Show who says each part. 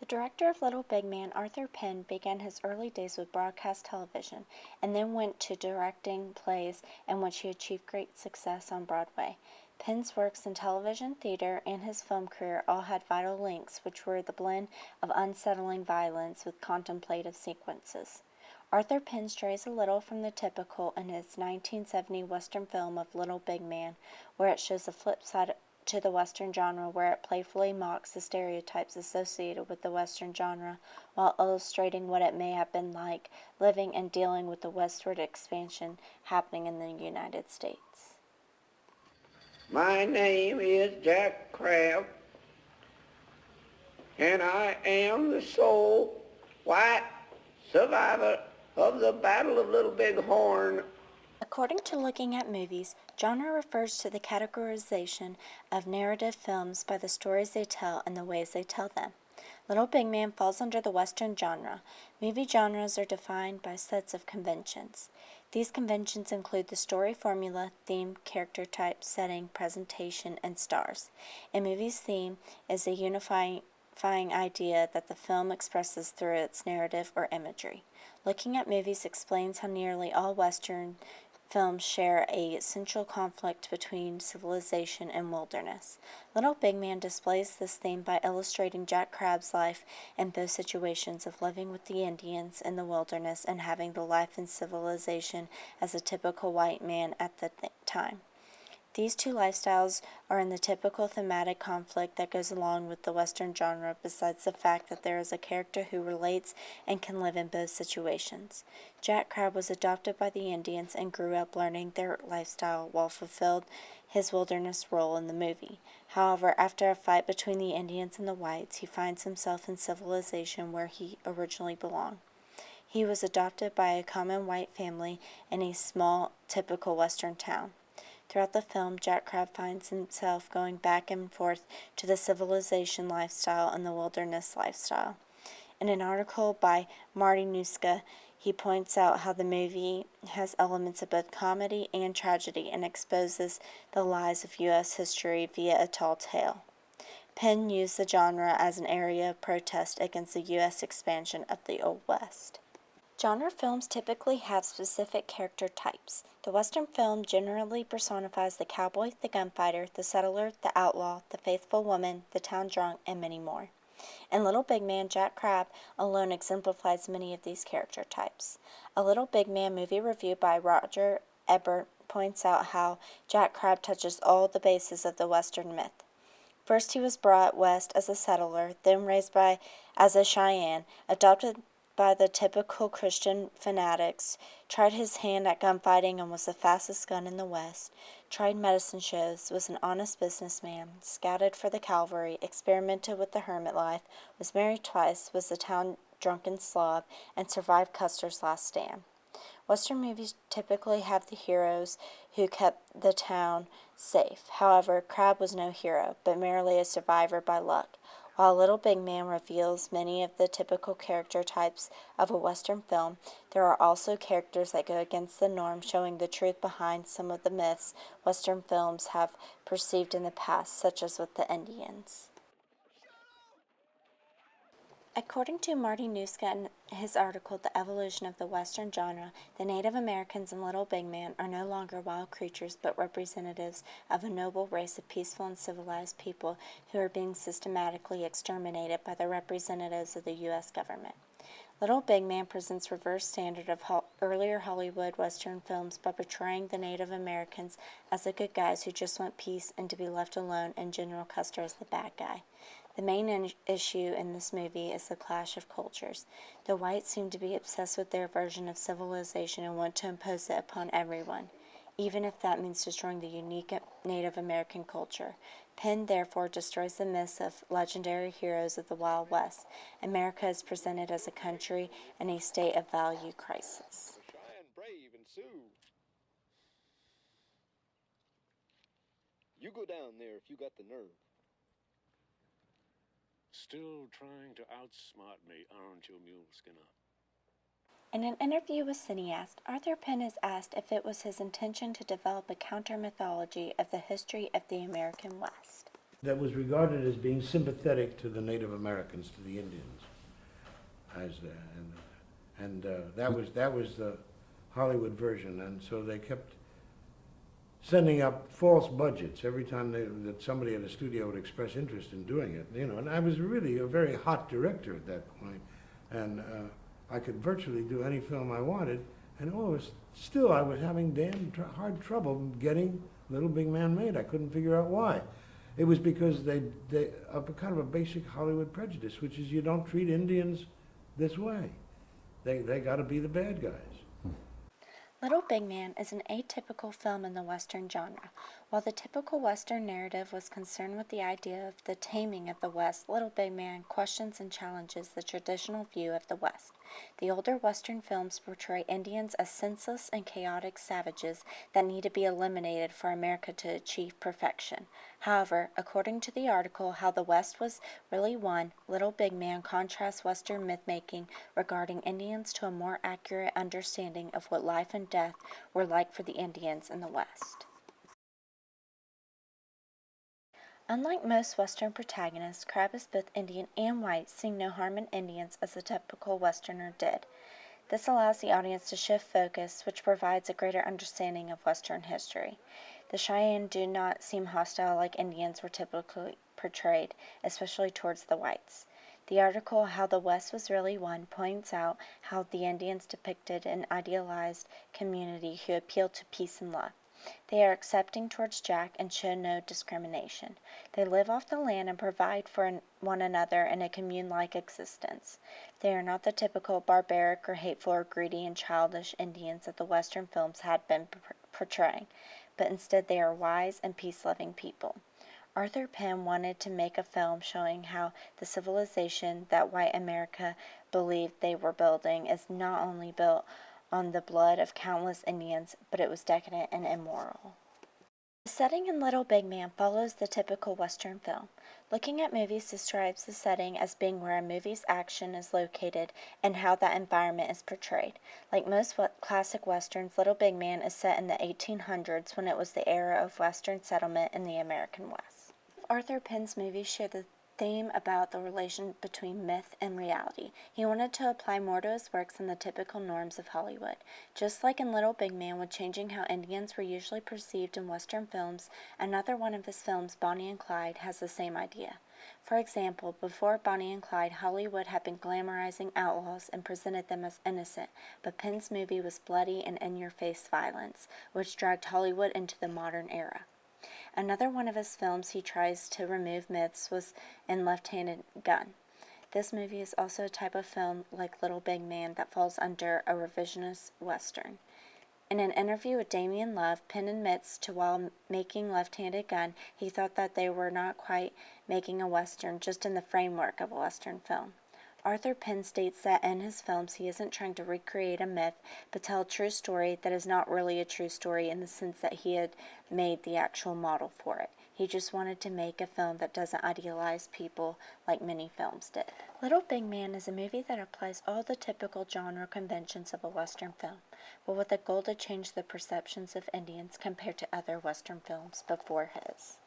Speaker 1: The director of Little Big Man, Arthur Penn, began his early days with broadcast television and then went to directing plays in which he achieved great success on Broadway. Penn's works in television, theater, and his film career all had vital links, which were the blend of unsettling violence with contemplative sequences. Arthur Penn strays a little from the typical in his 1970 Western film of Little Big Man, where it shows the flip side to the Western genre, where it playfully mocks the stereotypes associated with the Western genre while illustrating what it may have been like living and dealing with the westward expansion happening in the United States.
Speaker 2: My name is Jack Crabb, and I am the sole white survivor of the Battle of Little Big Horn.
Speaker 1: According to Looking at Movies, genre refers to the categorization of narrative films by the stories they tell and the ways they tell them. Little Big Man falls under the Western genre. Movie genres are defined by sets of conventions. These conventions include the story formula, theme, character type, setting, presentation, and stars. A movie's theme is a unifying idea that the film expresses through its narrative or imagery. Looking at Movies explains how nearly all Western films share a central conflict between civilization and wilderness. Little Big Man displays this theme by illustrating Jack Crabb's life in both situations of living with the Indians in the wilderness and having the life and civilization as a typical white man at the time. These two lifestyles are in the typical thematic conflict that goes along with the Western genre, besides the fact that there is a character who relates and can live in both situations. Jack Crabb was adopted by the Indians and grew up learning their lifestyle while fulfilled his wilderness role in the movie. However, after a fight between the Indians and the whites, he finds himself in civilization where he originally belonged. He was adopted by a common white family in a small, typical Western town. Throughout the film, Jack Crabb finds himself going back and forth to the civilization lifestyle and the wilderness lifestyle. In an article by Marty Nuska, he points out how the movie has elements of both comedy and tragedy and exposes the lies of U.S. history via a tall tale. Penn used the genre as an area of protest against the U.S. expansion of the Old West. Genre films typically have specific character types. The Western film generally personifies the cowboy, the gunfighter, the settler, the outlaw, the faithful woman, the town drunk, and many more. In Little Big Man, Jack Crabb alone exemplifies many of these character types. A Little Big Man movie review by Roger Ebert points out how Jack Crabb touches all the bases of the Western myth. First, he was brought west as a settler, then raised as a Cheyenne, adopted by the typical Christian fanatics, tried his hand at gunfighting and was the fastest gun in the West, tried medicine shows, was an honest businessman, scouted for the cavalry, experimented with the hermit life, was married twice, was a town drunken slob, and survived Custer's last stand. Western movies typically have the heroes who kept the town safe. However, Crabb was no hero, but merely a survivor by luck. While Little Big Man reveals many of the typical character types of a Western film, there are also characters that go against the norm, showing the truth behind some of the myths Western films have perceived in the past, such as with the Indians. According to Marty Nuska in his article, The Evolution of the Western Genre, the Native Americans in Little Big Man are no longer wild creatures but representatives of a noble race of peaceful and civilized people who are being systematically exterminated by the representatives of the U.S. government. Little Big Man presents reverse standard of earlier Hollywood Western films by portraying the Native Americans as the good guys who just want peace and to be left alone, and General Custer as the bad guy. The main issue in this movie is the clash of cultures. The whites seem to be obsessed with their version of civilization and want to impose it upon everyone, even if that means destroying the unique Native American culture. Penn therefore destroys the myths of legendary heroes of the Wild West. America is presented as a country in a state of value crisis.
Speaker 3: Cheyenne, Brave, and Sioux. You go down there if you got the nerve.
Speaker 4: Still trying to outsmart me, aren't you, Mule Skinner?
Speaker 1: In an interview with Cineast, Arthur Penn is asked if it was his intention to develop a counter-mythology of the history of the American West.
Speaker 5: that was regarded as being sympathetic to the Native Americans, to the Indians, that was the Hollywood version, and so they kept sending up false budgets every time that somebody at a studio would express interest in doing it, you know. And I was really a very hot director at that point, and I could virtually do any film I wanted, and still I was having hard trouble getting Little Big Man made. I couldn't figure out why. It was because they kind of a basic Hollywood prejudice, which is you don't treat Indians this way. They got to be the bad guys.
Speaker 1: Little Big Man is an atypical film in the Western genre. While the typical Western narrative was concerned with the idea of the taming of the West, Little Big Man questions and challenges the traditional view of the West. The older Western films portray Indians as senseless and chaotic savages that need to be eliminated for America to achieve perfection. However, according to the article How the West Was Really Won, Little Big Man contrasts Western myth-making regarding Indians to a more accurate understanding of what life and death were like for the Indians in the West. Unlike most Western protagonists, Krabbs, both Indian and white, seeing no harm in Indians as a typical Westerner did. This allows the audience to shift focus, which provides a greater understanding of Western history. The Cheyenne do not seem hostile like Indians were typically portrayed, especially towards the whites. The article How the West Was Really Won points out how the Indians depicted an idealized community who appealed to peace and love. They are accepting towards Jack and show no discrimination. They live off the land and provide for one another in a commune-like existence. They are not the typical barbaric or hateful or greedy and childish Indians that the Western films had been portraying, but instead they are wise and peace-loving people. Arthur Penn wanted to make a film showing how the civilization that white America believed they were building is not only built on the blood of countless Indians, but it was decadent and immoral. The setting in Little Big Man follows the typical Western film. Looking at Movies describes the setting as being where a movie's action is located and how that environment is portrayed. Like most classic Westerns, Little Big Man is set in the 1800s when it was the era of Western settlement in the American West. Arthur Penn's movies share the theme about the relation between myth and reality. He wanted to apply more to his works than the typical norms of Hollywood. Just like in Little Big Man, with changing how Indians were usually perceived in Western films, another one of his films, Bonnie and Clyde, has the same idea. For example, before Bonnie and Clyde, Hollywood had been glamorizing outlaws and presented them as innocent, but Penn's movie was bloody and in-your-face violence, which dragged Hollywood into the modern era. Another one of his films he tries to remove myths was in Left-Handed Gun. This movie is also a type of film like Little Big Man that falls under a revisionist Western. In an interview with Damien Love, Penn admits to while making Left-Handed Gun, he thought that they were not quite making a Western, just in the framework of a Western film. Arthur Penn states that in his films he isn't trying to recreate a myth, but tell a true story that is not really a true story in the sense that he had made the actual model for it. He just wanted to make a film that doesn't idealize people like many films did. Little Big Man is a movie that applies all the typical genre conventions of a Western film, but with a goal to change the perceptions of Indians compared to other Western films before his.